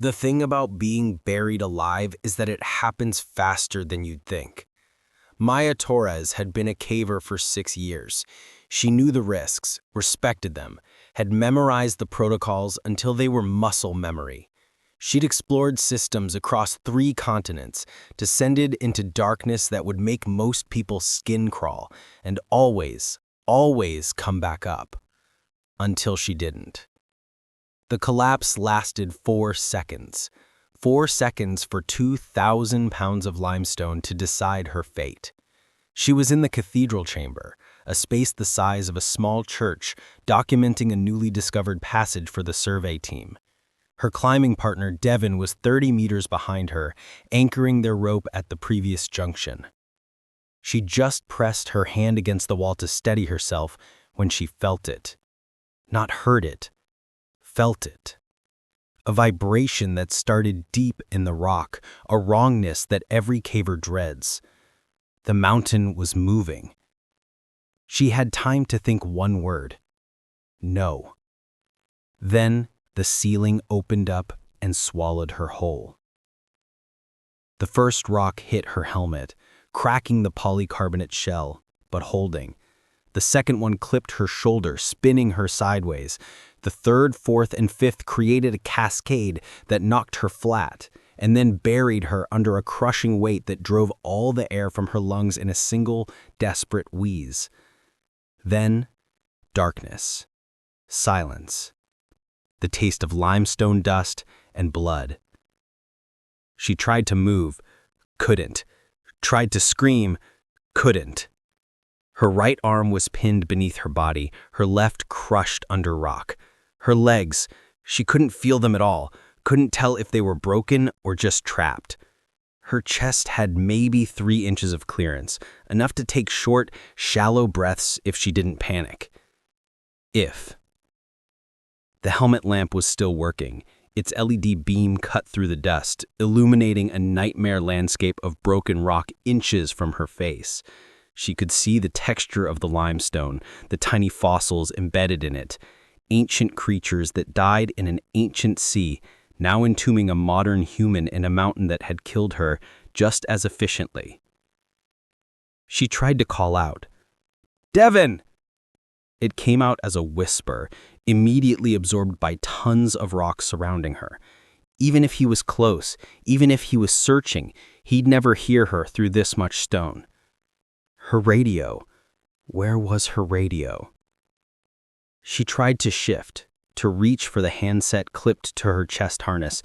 The thing about being buried alive is that it happens faster than you'd think. Maya Torres had been a caver for 6 years. She knew the risks, respected them, had memorized the protocols until they were muscle memory. She'd explored systems across 3 continents, descended into darkness that would make most people's skin crawl, and always come back up. Until she didn't. The collapse lasted 4 seconds. 4 seconds for 2,000 pounds of limestone to decide her fate. She was in the Cathedral Chamber, a space the size of a small church, documenting a newly discovered passage for the survey team. Her climbing partner, Devon, was 30 meters behind her, anchoring their rope at the previous junction. She just pressed her hand against the wall to steady herself when she felt it. Not heard it. Felt it. A vibration that started deep in the rock, a wrongness that every caver dreads. The mountain was moving. She had time to think one word. No. Then the ceiling opened up and swallowed her whole. The first rock hit her helmet, cracking the polycarbonate shell, but holding. The second one clipped her shoulder, spinning her sideways. The third, fourth, and fifth created a cascade that knocked her flat, and then buried her under a crushing weight that drove all the air from her lungs in a single, desperate wheeze. Then, darkness, silence, the taste of limestone dust and blood. She tried to move, couldn't. Tried to scream, couldn't. Her right arm was pinned beneath her body, her left crushed under rock. Her legs, she couldn't feel them at all, couldn't tell if they were broken or just trapped. Her chest had maybe 3 inches of clearance, enough to take short, shallow breaths if she didn't panic. If. The helmet lamp was still working. Its LED beam cut through the dust, illuminating a nightmare landscape of broken rock inches from her face. She could see the texture of the limestone, the tiny fossils embedded in it, ancient creatures that died in an ancient sea, now entombing a modern human in a mountain that had killed her just as efficiently. She tried to call out, "Devon!" It came out as a whisper, immediately absorbed by tons of rocks surrounding her. Even if he was close, even if he was searching, he'd never hear her through this much stone. Her radio. Where was her radio? She tried to shift, to reach for the handset clipped to her chest harness.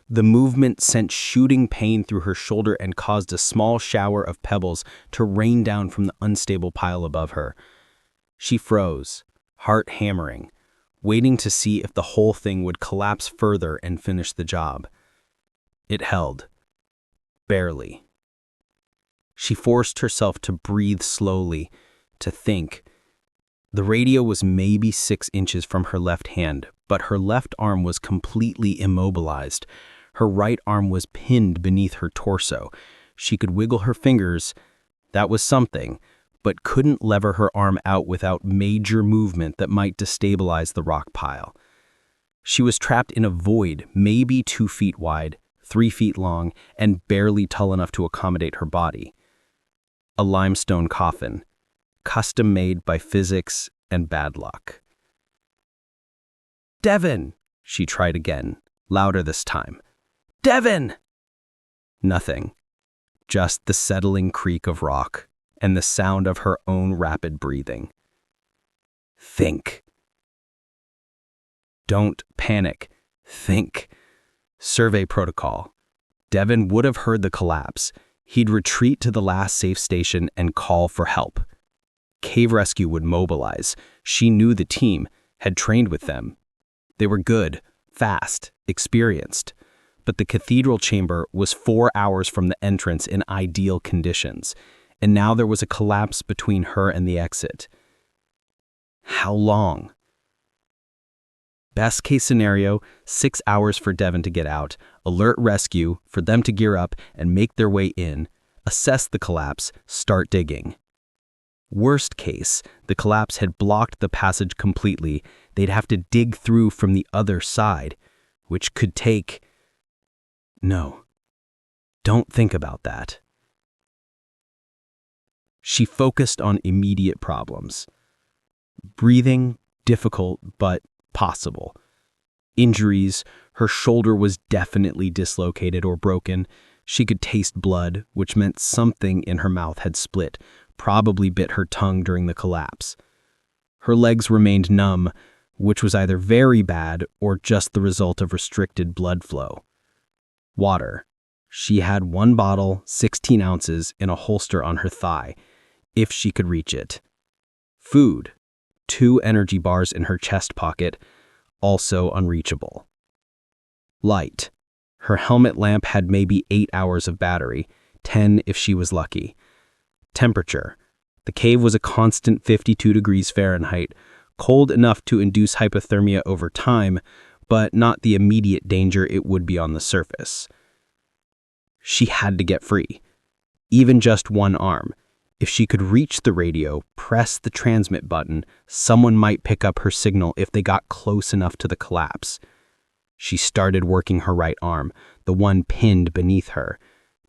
The movement sent shooting pain through her shoulder and caused a small shower of pebbles to rain down from the unstable pile above her. She froze, heart hammering, waiting to see if the whole thing would collapse further and finish the job. It held. Barely. She forced herself to breathe slowly, to think. The radio was maybe 6 inches from her left hand, but her left arm was completely immobilized. Her right arm was pinned beneath her torso. She could wiggle her fingers. That was something, but couldn't lever her arm out without major movement that might destabilize the rock pile. She was trapped in a void, maybe 2 feet wide, 3 feet long, and barely tall enough to accommodate her body. A limestone coffin, custom made by physics and bad luck. "Devon!" she tried again, louder this time. "Devon!" Nothing. Just the settling creak of rock and the sound of her own rapid breathing. Think. Don't panic. Think. Survey protocol. Devon would have heard the collapse. He'd retreat to the last safe station and call for help. Cave rescue would mobilize. She knew the team, had trained with them. They were good, fast, experienced. But the Cathedral Chamber was 4 hours from the entrance in ideal conditions, and now there was a collapse between her and the exit. How long? Best case scenario, 6 hours for Devon to get out, alert rescue, for them to gear up and make their way in, assess the collapse, start digging. Worst case, the collapse had blocked the passage completely. They'd have to dig through from the other side, which could take No, don't think about that. She focused on immediate problems. Breathing, difficult but possible. Injuries, her shoulder was definitely dislocated or broken. She could taste blood, which meant something in her mouth had split, probably bit her tongue during the collapse. Her legs remained numb, which was either very bad or just the result of restricted blood flow. Water. She had 1 bottle, 16 ounces, in a holster on her thigh, if she could reach it. Food. 2 energy bars in her chest pocket, also unreachable. Light. Her helmet lamp had maybe 8 hours of battery, 10 if she was lucky. Temperature. The cave was a constant 52 degrees Fahrenheit, cold enough to induce hypothermia over time, but not the immediate danger it would be on the surface. She had to get free. Even just 1 arm. If she could reach the radio, press the transmit button, someone might pick up her signal if they got close enough to the collapse. She started working her right arm, the one pinned beneath her.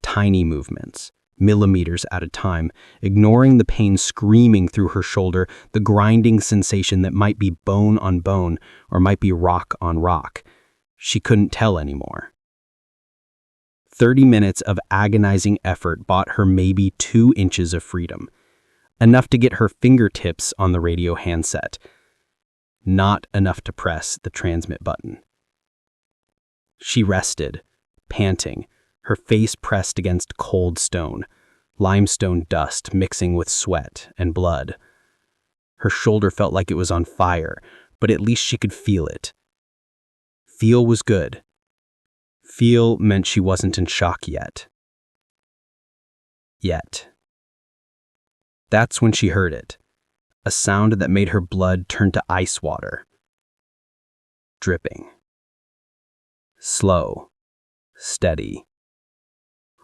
Tiny movements, millimeters at a time, ignoring the pain screaming through her shoulder, the grinding sensation that might be bone on bone or might be rock on rock. She couldn't tell anymore. 30 minutes of agonizing effort bought her maybe 2 inches of freedom, enough to get her fingertips on the radio handset, not enough to press the transmit button. She rested, panting, her face pressed against cold stone, limestone dust mixing with sweat and blood. Her shoulder felt like it was on fire, but at least she could feel it. Feel was good. Feel meant she wasn't in shock yet. That's when she heard it, a sound that made her blood turn to ice water. Dripping. Slow, steady,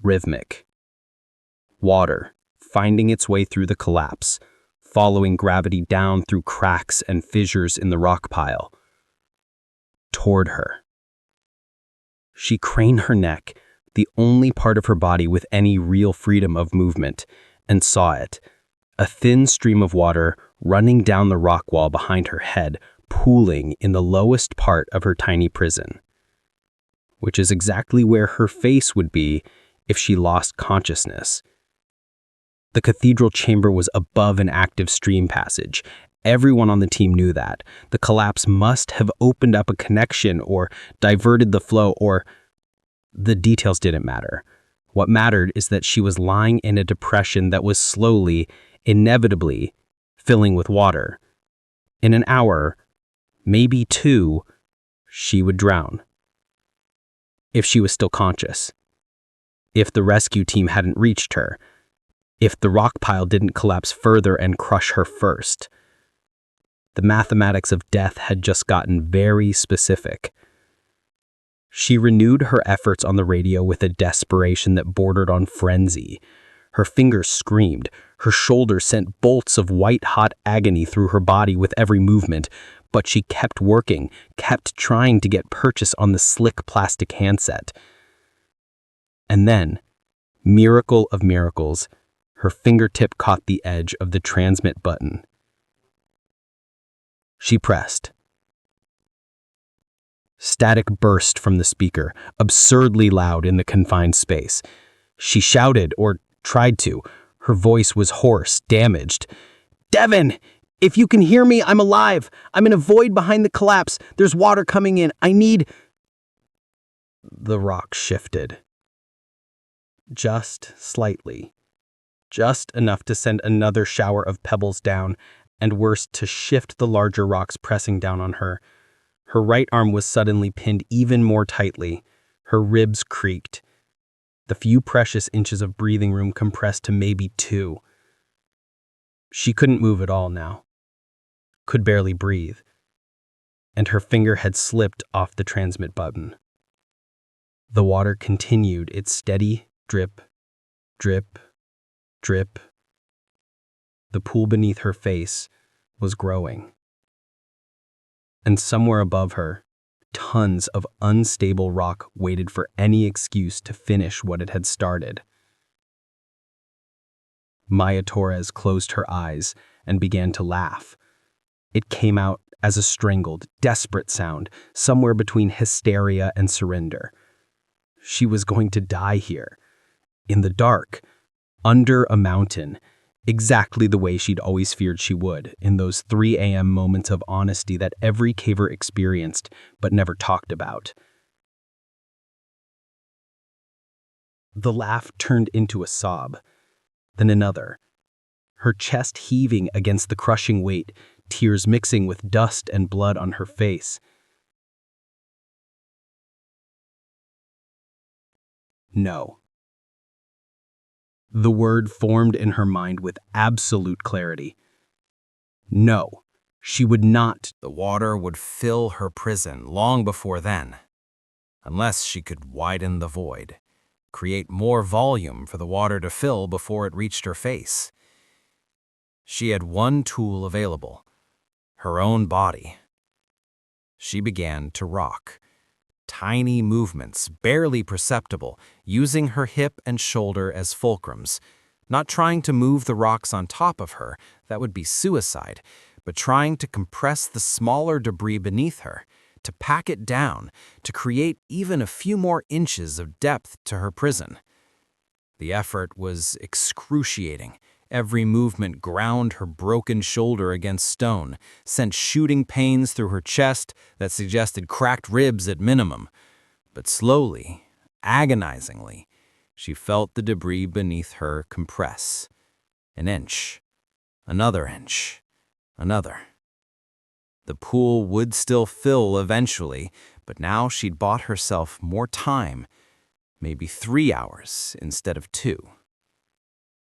rhythmic. Water, finding its way through the collapse, following gravity down through cracks and fissures in the rock pile. Toward her. She craned her neck, the only part of her body with any real freedom of movement, and saw it. A thin stream of water running down the rock wall behind her head, pooling in the lowest part of her tiny prison. Which is exactly where her face would be if she lost consciousness. The Cathedral Chamber was above an active stream passage. Everyone on the team knew that. The collapse must have opened up a connection or diverted the flow or... The details didn't matter. What mattered is that she was lying in a depression that was slowly, inevitably, filling with water. In an hour, maybe 2, she would drown. If she was still conscious. If the rescue team hadn't reached her. If the rock pile didn't collapse further and crush her first. The mathematics of death had just gotten very specific. She renewed her efforts on the radio with a desperation that bordered on frenzy. Her fingers screamed. Her shoulders sent bolts of white-hot agony through her body with every movement, but she kept working, kept trying to get purchase on the slick plastic handset. And then, miracle of miracles, her fingertip caught the edge of the transmit button. She pressed. Static burst from the speaker, absurdly loud in the confined space. She shouted, or tried to. Her voice was hoarse, damaged. "Devon! If you can hear me, I'm alive! I'm in a void behind the collapse. There's water coming in. I need..." The rock shifted. Just slightly. Just enough to send another shower of pebbles down, and worse, to shift the larger rocks pressing down on her. Her right arm was suddenly pinned even more tightly. Her ribs creaked. The few precious inches of breathing room compressed to maybe 2. She couldn't move at all now. Could barely breathe. And her finger had slipped off the transmit button. The water continued its steady drip, drip, drip. The pool beneath her face was growing. And somewhere above her, Tons of unstable rock waited for any excuse to finish what it had started. Maya Torres closed her eyes and began to laugh. It came out as a strangled, desperate sound, somewhere between hysteria and surrender. She was going to die here, in the dark, under a mountain, exactly the way she'd always feared she would, in those 3 a.m. moments of honesty that every caver experienced but never talked about. The laugh turned into a sob, then another, her chest heaving against the crushing weight, tears mixing with dust and blood on her face. No. The word formed in her mind with absolute clarity. No, she would not. The water would fill her prison long before then, unless she could widen the void, create more volume for the water to fill before it reached her face. She had one tool available, her own body. She began to rock. Tiny movements, barely perceptible, using her hip and shoulder as fulcrums, not trying to move the rocks on top of her, that would be suicide, but trying to compress the smaller debris beneath her, to pack it down, to create even a few more inches of depth to her prison. The effort was excruciating. Every movement ground her broken shoulder against stone, sent shooting pains through her chest that suggested cracked ribs at minimum. But slowly, agonizingly, she felt the debris beneath her compress. An inch, another inch, another. The pool would still fill eventually, but now she'd bought herself more time, maybe 3 hours instead of 2.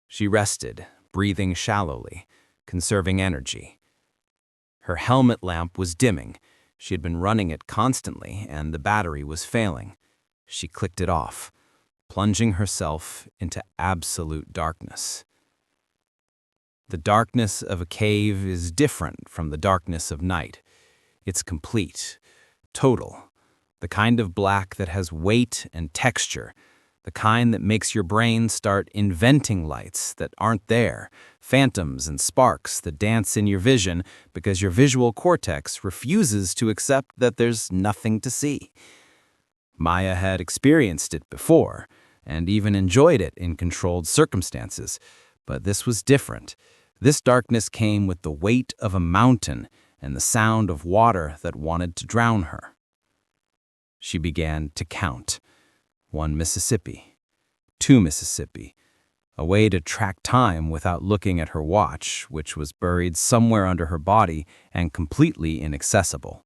She rested, breathing shallowly, conserving energy. Her helmet lamp was dimming. She had been running it constantly, and the battery was failing. She clicked it off, plunging herself into absolute darkness. The darkness of a cave is different from the darkness of night. It's complete, total, the kind of black that has weight and texture, the kind that makes your brain start inventing lights that aren't there, phantoms and sparks that dance in your vision because your visual cortex refuses to accept that there's nothing to see. Maya had experienced it before, and even enjoyed it in controlled circumstances, but this was different. This darkness came with the weight of a mountain and the sound of water that wanted to drown her. She began to count. 1 Mississippi, 2 Mississippi, a way to track time without looking at her watch, which was buried somewhere under her body and completely inaccessible.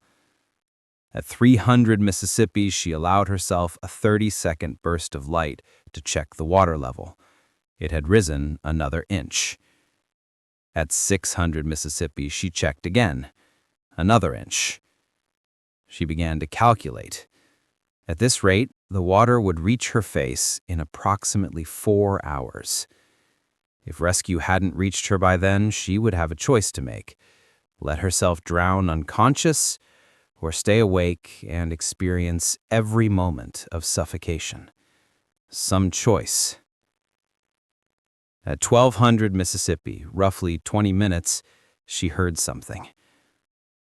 At 300 Mississippi, she allowed herself a 30-second burst of light to check the water level. It had risen another inch. At 600 Mississippi, she checked again, another inch. She began to calculate. At this rate, the water would reach her face in approximately 4 hours. If rescue hadn't reached her by then, she would have a choice to make. Let herself drown unconscious, or stay awake and experience every moment of suffocation. Some choice. At 1200 Mississippi, roughly 20 minutes, she heard something.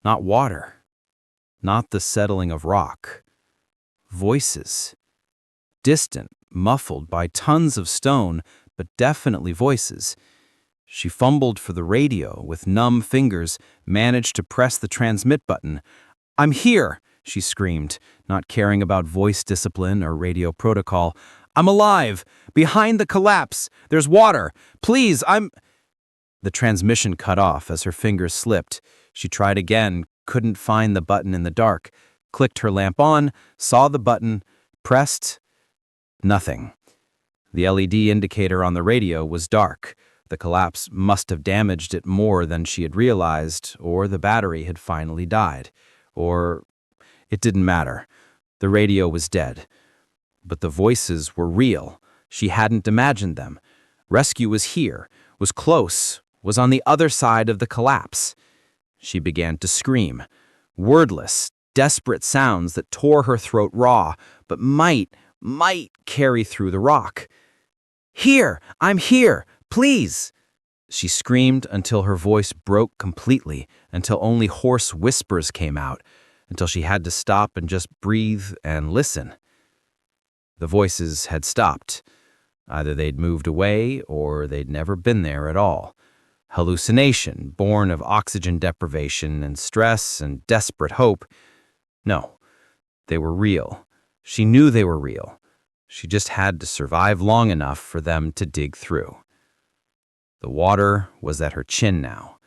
Not water, not the settling of rock. Voices. Distant, muffled by tons of stone, but definitely voices. She fumbled for the radio with numb fingers, managed to press the transmit button. "I'm here," she screamed, not caring about voice discipline or radio protocol. "I'm alive! Behind the collapse! There's water! Please, I'm—" The transmission cut off as her fingers slipped. She tried again, couldn't find the button in the dark. Clicked her lamp on, saw the button, pressed. Nothing. The LED indicator on the radio was dark. The collapse must have damaged it more than she had realized, or the battery had finally died. Or it didn't matter. The radio was dead. But the voices were real. She hadn't imagined them. Rescue was here, was close, was on the other side of the collapse. She began to scream, wordless, desperate sounds that tore her throat raw, but might carry through the rock. "Here! I'm here! Please!" She screamed until her voice broke completely, until only hoarse whispers came out, until she had to stop and just breathe and listen. The voices had stopped. Either they'd moved away or they'd never been there at all. Hallucination, born of oxygen deprivation and stress and desperate hope. No, they were real. She knew they were real. She just had to survive long enough for them to dig through. The water was at her chin now.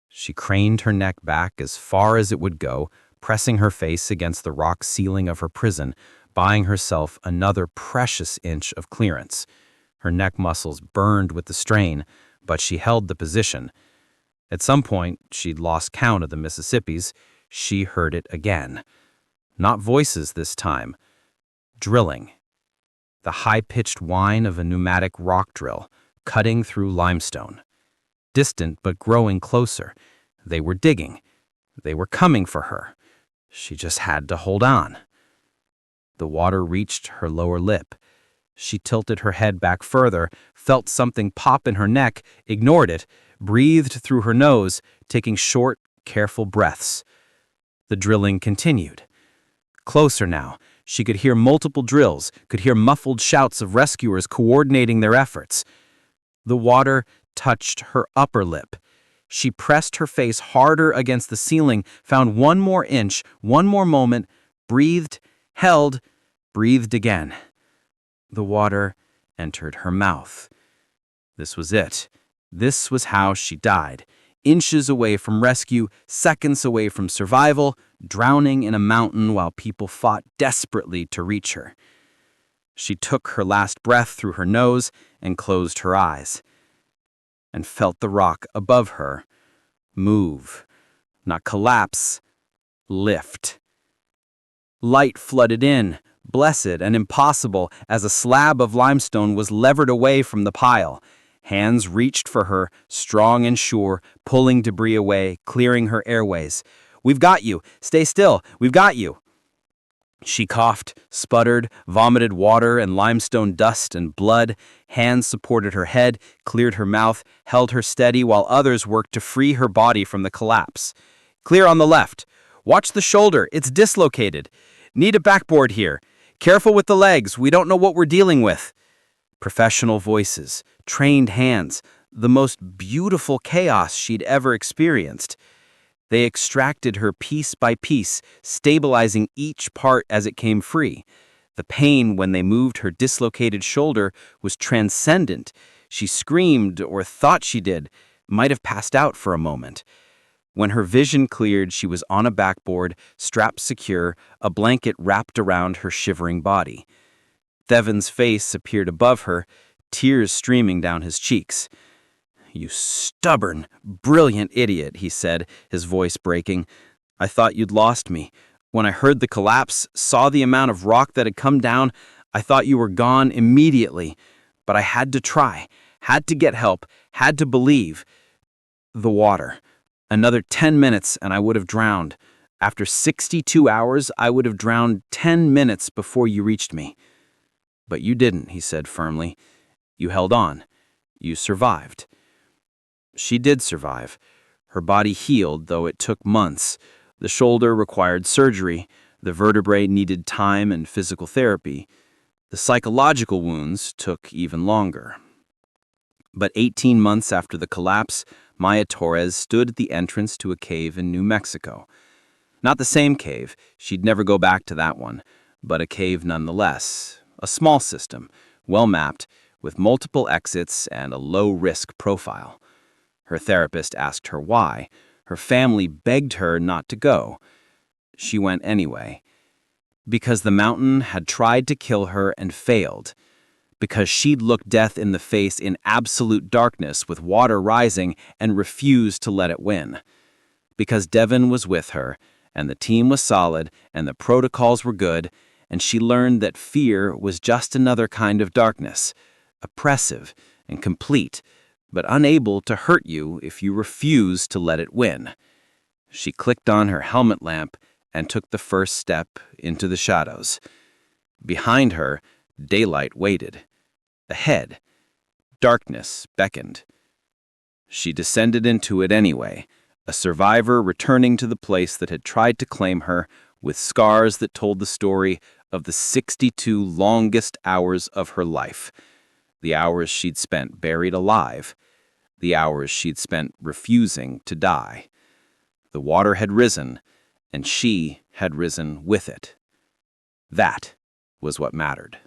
She craned her neck back as far as it would go, pressing her face against the rock ceiling of her prison, buying herself another precious inch of clearance. Her neck muscles burned with the strain, but she held the position. At some point, she'd lost count of the Mississippis. She heard it again. Not voices this time. Drilling. The high-pitched whine of a pneumatic rock drill, cutting through limestone. Distant but growing closer. They were digging. They were coming for her. She just had to hold on. The water reached her lower lip. She tilted her head back further, felt something pop in her neck, ignored it, breathed through her nose, taking short, careful breaths. The drilling continued. Closer now. She could hear multiple drills, could hear muffled shouts of rescuers coordinating their efforts. The water touched her upper lip. She pressed her face harder against the ceiling, found one more inch, one more moment, breathed, held, breathed again. The water entered her mouth. This was it. This was how she died. Inches away from rescue, seconds away from survival, drowning in a mountain while people fought desperately to reach her. She took her last breath through her nose and closed her eyes, and felt the rock above her move, not collapse, lift. Light flooded in, blessed and impossible, as a slab of limestone was levered away from the pile. Hands reached for her, strong and sure, pulling debris away, clearing her airways. "We've got you! Stay still! We've got you!" She coughed, sputtered, vomited water and limestone dust and blood. Hands supported her head, cleared her mouth, held her steady while others worked to free her body from the collapse. "Clear on the left! Watch the shoulder, it's dislocated! Need a backboard here! Careful with the legs, we don't know what we're dealing with!" Professional voices, trained hands, the most beautiful chaos she'd ever experienced. They extracted her piece by piece, stabilizing each part as it came free. The pain when they moved her dislocated shoulder was transcendent. She screamed, or thought she did, might have passed out for a moment. When her vision cleared, she was on a backboard, strapped secure, a blanket wrapped around her shivering body. Devon's face appeared above her, tears streaming down his cheeks. "You stubborn, brilliant idiot," he said, his voice breaking. "I thought you'd lost me. When I heard the collapse, saw the amount of rock that had come down, I thought you were gone immediately. But I had to try, had to get help, had to believe." The water. Another 10 minutes and I would have drowned. After 62 hours, I would have drowned 10 minutes before you reached me. "But you didn't," he said firmly. "You held on. You survived." She did survive. Her body healed, though it took months. The shoulder required surgery. The vertebrae needed time and physical therapy. The psychological wounds took even longer. But 18 months after the collapse, Maya Torres stood at the entrance to a cave in New Mexico. Not the same cave, she'd never go back to that one, but a cave nonetheless. A small system, well-mapped, with multiple exits and a low-risk profile. Her therapist asked her why. Her family begged her not to go. She went anyway. Because the mountain had tried to kill her and failed. Because she'd looked death in the face in absolute darkness with water rising and refused to let it win. Because Devon was with her, and the team was solid, and the protocols were good, and she learned that fear was just another kind of darkness, oppressive and complete, but unable to hurt you if you refuse to let it win. She clicked on her helmet lamp and took the first step into the shadows. Behind her, daylight waited. Ahead, darkness beckoned. She descended into it anyway, a survivor returning to the place that had tried to claim her, with scars that told the story of the 62 longest hours of her life. The hours she'd spent buried alive. The hours she'd spent refusing to die. The water had risen, and she had risen with it. That was what mattered.